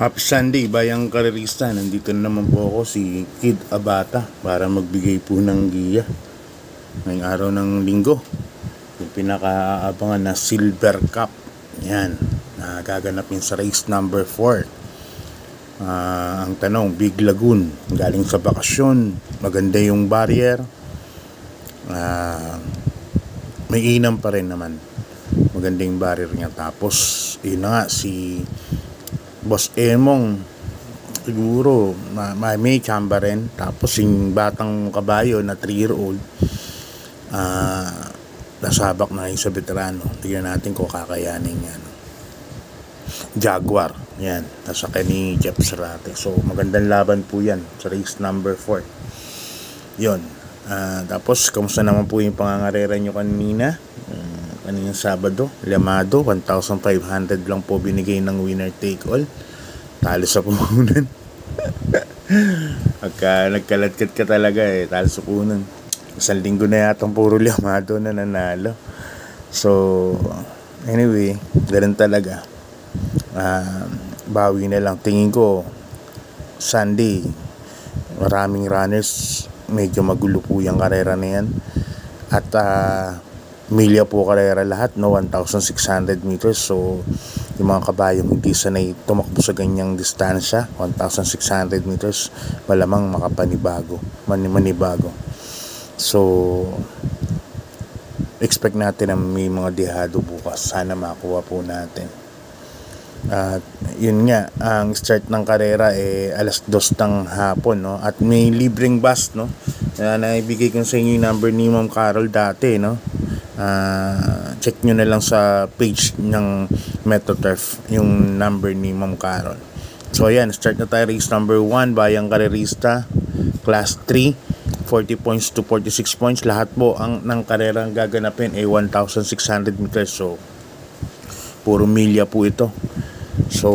Happy Sunday, bayang karerista. Nandito na naman po ako, si Kid Abata, para magbigay po ng giya ngayong araw ng linggo. Yung pinakaabangan na Silver Cup. Yan, gaganapin sa race number 4. Ang tanong, Big Lagoon, galing sa bakasyon, maganda yung barrier. May inam pa rin naman, maganda yung barrier niya. Tapos yun na nga, si Boss Emong siguro may chamba rin. Tapos yung batang kabayo na 3-year-old, nasabak na yung sa veterano. Tignan natin kung kakayanin yan. Jaguar, yan, nasa ni Jeff Sarate. So magandang laban po yan sa race number 4 yun. Tapos kamusta naman po yung pangangarera nyo kanina? Kaninang Sabado, Lamado, 1,500 lang po binigay ng winner take all. Talo sa puhunan. Pagka nagkalatkat ka talaga talo sa puhunan. Isang linggo na yatang puro Lamado na nanalo. So anyway, ganun talaga. Bawi na lang. Tingin ko Sunday, maraming runners, medyo magulo po yung karera na yan. At milya po karera lahat, 1,600 meters. So yung mga kabayong hindi sanay tumakbo sa ganyang distansya, 1,600 meters, malamang manibago. So expect natin na may mga dehado bukas. Sana makuha po natin. At yun nga, ang start ng karera alas 2 ng hapon, no? At may libreng bus, no? Naibigay ko sa inyo yung number ni Ma'am Carol dati, no? Check nyo na lang sa page ng MetroTurf yung number ni Ma'am Carol. So ayan, start na tayo. Race number 1, bayang karerista, class 3, 40 points to 46 points. Lahat po ng karera ang gaganapin 1,600 meters. So puro milya po ito. So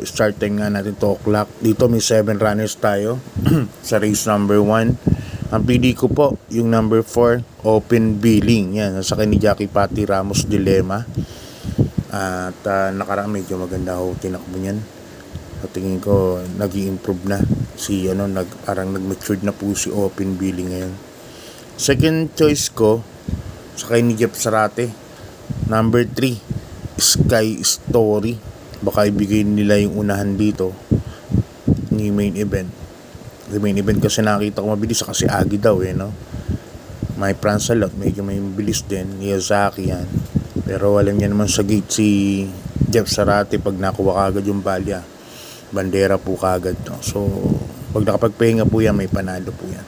start time nga natin 2 o'clock. Dito may 7 runners tayo sa race number 1. Ang pili ko po yung number 4, Open Billing. Yan, nasa ni Jackie Patti Ramos Dilema. At nakaraan medyo maganda ho tinakbo niyan. At tingin ko nag-i-improve na si parang nag-matured na po si Open Billing ngayon. Second choice ko sa ni Jeff Sarate, number 3, Sky Story. Baka ibigay nila yung unahan dito ni main event. Yung main event kasi nakita ko mabilis kasi Agi daw no. May Pransalot, medyo may mabilis din. Miyazaki yan. Pero alam niya naman sa gate si Jeff Sarate, pag nakuha kagad yung balya, bandera po kagad, no? So pag nakapagpahinga po yan, may panalo po yan.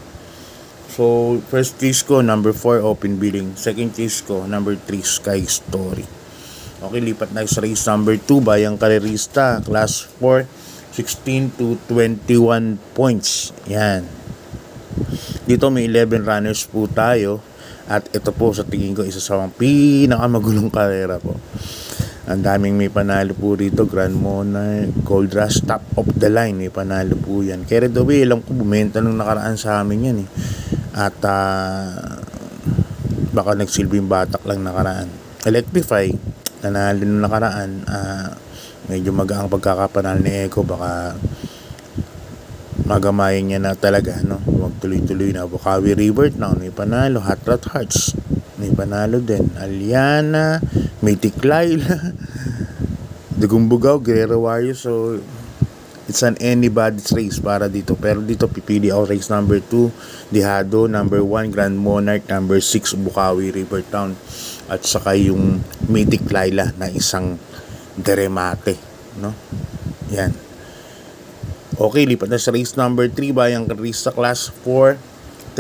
So first choice ko number 4, Open Billing. Second choice ko number 3, Sky Story. Okay, lipat na sa race number 2, bayang karerista, class 4, 16 to 21 points. Yan. Dito may 11 runners po tayo. At ito po sa tingin ko isa sa mga pinakamagulong karera po. Ang daming may panalo po rito. Grand Monarch, Gold Rush, top of the line, may panalo po yan. Kaya rin daw alam ko bumenta nung nakaraan sa amin yan At baka nagsilbing batak lang nakaraan. Electrify, nanalo nung nakaraan. Medyo magaang pagkakapanal ni Echo, baka magamayin niya na talaga, no? Huwag tuloy-tuloy na. Bukawi River Town, may panalo. Hot Rod Hearts, may panalo din. Aliana, Mythic Laila, Dugumbugaw, Guerrero Warriors. So it's an anybody's race para dito. Pero dito pipili ako race number 2, Dehado, number 1, Grand Monarch, number 6, Bukawi River Town, at saka yung Mythic Laila na isang deremate, no? Yan. Okay, lipat na sa race number 3, bayang karerista, class 4,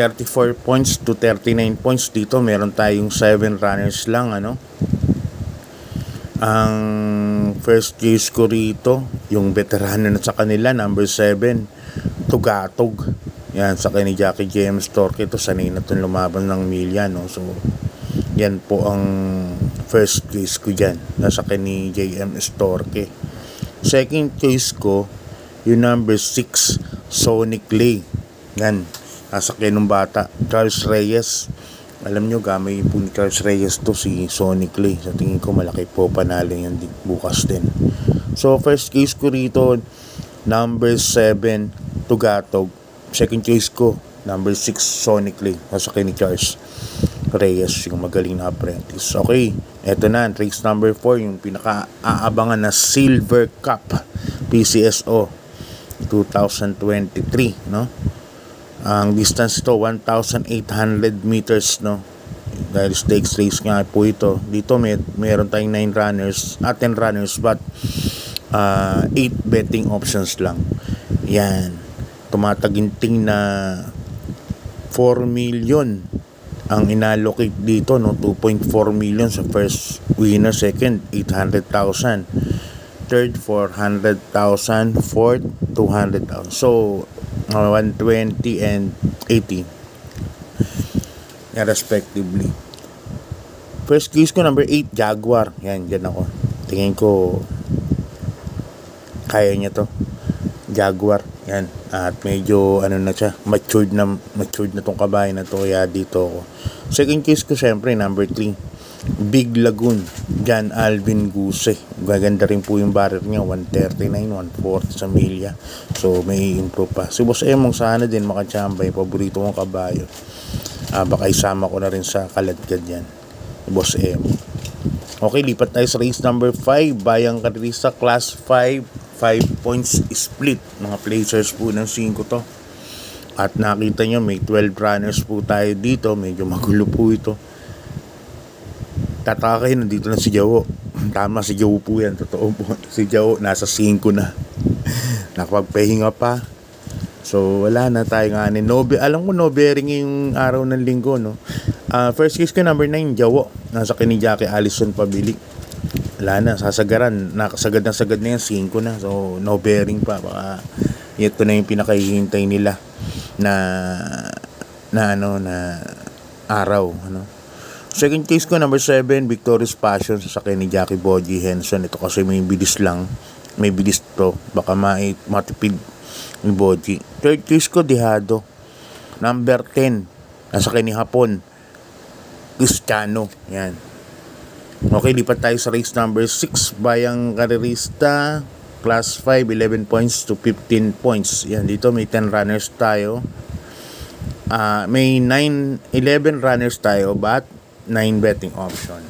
34 points to 39 points. Dito meron tayong 7 runners lang, Ang first choice ko rito, yung veterano na sa kanila, number 7, Tugatog. Yan, sa ni Jackie James Torque. Ito sanay na itong lumaban ng milya, no? So yan po ang first choice ko dyan, nasa ni JM Storke. Second choice ko yung number 6, Sonic Lay. Yan, nasa nung bata, Charles Reyes. Alam nyo, gamay po ni Charles Reyes to si Sonic Lay. Sa tingin ko malaki po panalo yan bukas din. So, first case ko rito, number 7, Tugatog. Second case ko, number 6, Sonically. Sasakyan ni Charles Reyes, yung magaling na apprentice. Okay, eto na, race number 4, yung pinaka-aabangan na Silver Cup PCSO 2023, no? Ang distance to 1,800 meters, no? Dahil stakes race nga po ito. Dito meron tayong 9 runners, 10 runners, but 8 betting options lang. Yan, tumataginting na 4 million ang inallocate dito, no? 2.4 million sa first winner, second 800,000, third 400,000, fourth 200,000. So 120 and 80 respectively. First case ko, number 8, Jaguar. Yan, dyan ako. Tingin ko kaya niya to, Jaguar. Yan, at medyo ano na siya, matured na tong kabayo na to, kaya dito ako. Second case ko, syempre, number 3, Big Lagoon, John Alvin Guse. Gaganda rin po yung barrier niya, 139, 140 sa milya. So may improve pa. Si Boss Emong sana din makachambay, paborito kong kabayo. Baka isama ko na rin sa kaladkad yan, Boss Emong. Okay, lipat tayo sa race number 5, Bayang Karerista, class 5 points split. Mga placers po ng 5 to. At nakita nyo, may 12 runners po tayo dito. Medyo magulo po ito. Tataka kayo, nandito na si Jawo. Tama, si Jawo po yan, totoo po. Si Jawo nasa 5 na. Nakapagpahinga pa. So wala na tayo nga. Alam ko no bearing yung araw ng linggo, no. First case ko, number 9, Jawo. Nasa kini Jackie Allison Pabili. Wala na, sasagaran. Nakasagad na yan, 5 na. So no bearing pa. Baka ito na yung pinakahihintay nila na araw, ano. Second case ko, number 7, Victorious Passion, sasakyan ni Jackie Boji Henson. Ito kasi may bilis lang. May bilis to. Baka matipid ni Boji. Third case ko, Dihado. Number 10, sasakyan ni Hapon, Cristiano. Yan. Okay, lipat tayo sa race number 6, Bayang Karerista, class 5, 11 points to 15 points. Yan, dito may 10 runners tayo. May 11 runners tayo, but 9 betting option.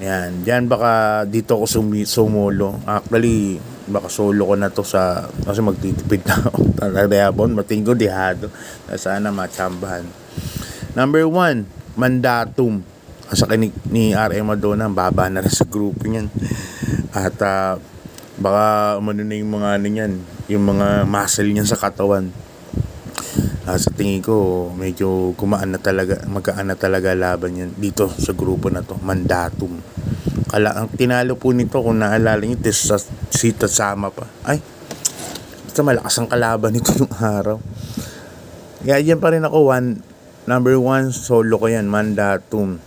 Yan, diyan baka dito ako sumulo. Actually, baka solo ko na to kasi magtitipid na ako. Talaga mating ko Dihado. Sana machambahan. Number 1, Mandatum. Sa ni RM Madonna, baba na rin sa grupo niyan. At baka umano na yung mga niyan, yung mga muscle niyan sa katawan. Sa tingin ko, medyo magaan na talaga laban yan dito sa grupo na to, Mandatum. Ang tinalo po nito, kung naalala nyo, si Tasama pa. Ay, basta malakas ang kalaban nito yung araw. Kaya yan pa rin ako, number 1, solo ko yan, Mandatum.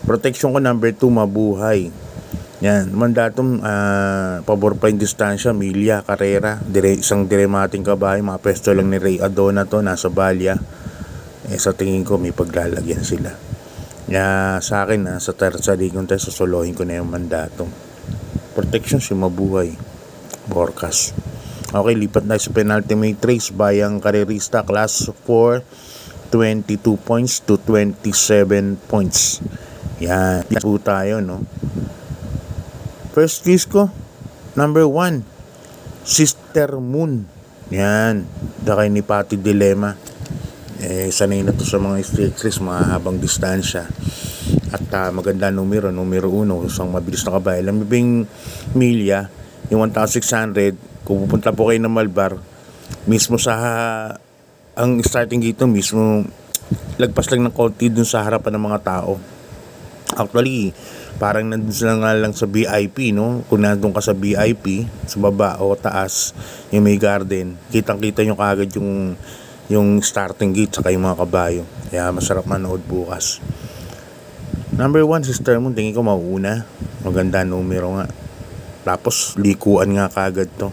Protection ko, number 2, Mabuhay. Yan, Mandatum, pabor pa yung distansya, milya, karera, isang diremating kabahay, mga pesto lang ni Ray Adona to, nasa Balya. Sa tingin ko, may paglalagyan sila. Sa akin, sa Tarsaligon tayo, susolohin ko na yung Mandatum. Protection, si Mabuhay, Borkas. Okay, lipat na sa penultimate race, Bayang Karerista, class 4, 22 points to 27 points. Yan, po tayo, no? First case ko, number 1, Sister Moon. Yan, dakay ni Pati Dilema. Sanay na to sa mga stakes race, mga habang distansya. At maganda numero 1, isang mabilis na kabayo. Alam mo ba yung milya, yung 1,600, kung pupunta po kayo ng Malbar, mismo ang starting dito mismo, lagpas lang ng konti dun sa harapan ng mga tao. Actually, parang nandun sila nga lang sa VIP, no? Kung nandun ka sa VIP, sa baba o taas, yung may garden, kitang-kita nyo kagad yung starting gate saka yung mga kabayo. Kaya masarap manood bukas. Number 1, Sister Moon, tingin ko mauuna. Maganda numero nga. Tapos, likuan nga kagad to.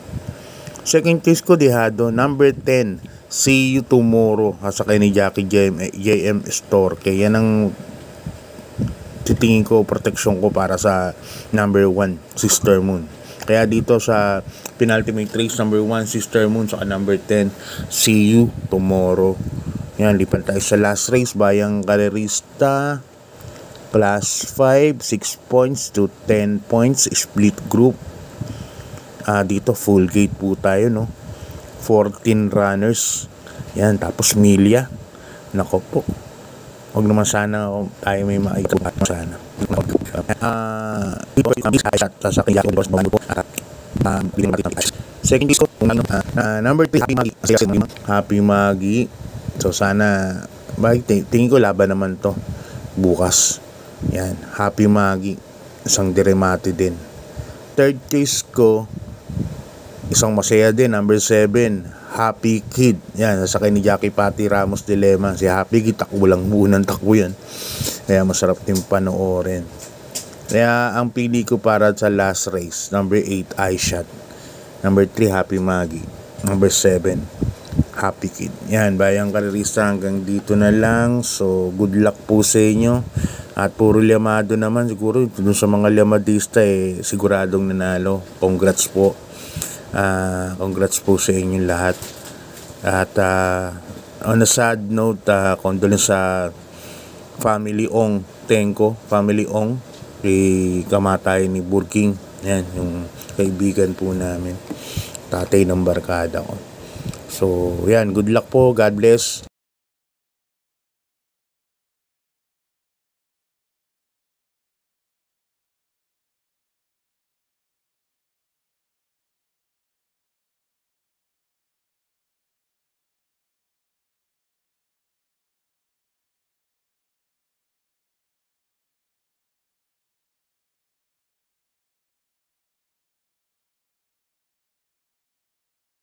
Second case ko, Dihado. Number 10, See You Tomorrow. Saka ni Jackie JM Store. Kaya yan ang titingin ko, protection ko para sa number 1, Sister Moon. Kaya dito sa penultimate race, number 1, Sister Moon, saka number 10, See You Tomorrow. Yan, lipan tayo sa last race, Bayang Karerista, class 5, 6 points to 10 points, split group. Dito full gate po tayo, no? 14 runners. Yan, tapos milya. Nako po. Huwag naman sana tayo may maikupat sana. Second disco, number 3, Happy Magi. So sana, tingin ko laban naman to bukas. Yan, Happy Magi. Isang diremate din. Third case ko, isang masaya din, number 7, Happy Kid. Yan, nasakay ni Jackie Patti Ramos Dilema. Si Happy Kid, takbo lang, unang takbo yan. Kaya masarap din panoorin. Kaya ang pili ko para sa last race, number 8, iShot. Number 3, Happy Magi. Number 7, Happy Kid. Yan, Bayang Karerista, hanggang dito na lang. So, good luck po sa inyo. At puro llamado naman, siguro dun sa mga llamadista, siguradong nanalo. Congrats po. Congrats po sa inyong lahat. At on a sad note, condolence sa family Ong Tenko, family Ong, kamatay ni Burking. Yan, yung kaibigan po namin, tatay ng barkada ko. So yan, good luck po, God bless.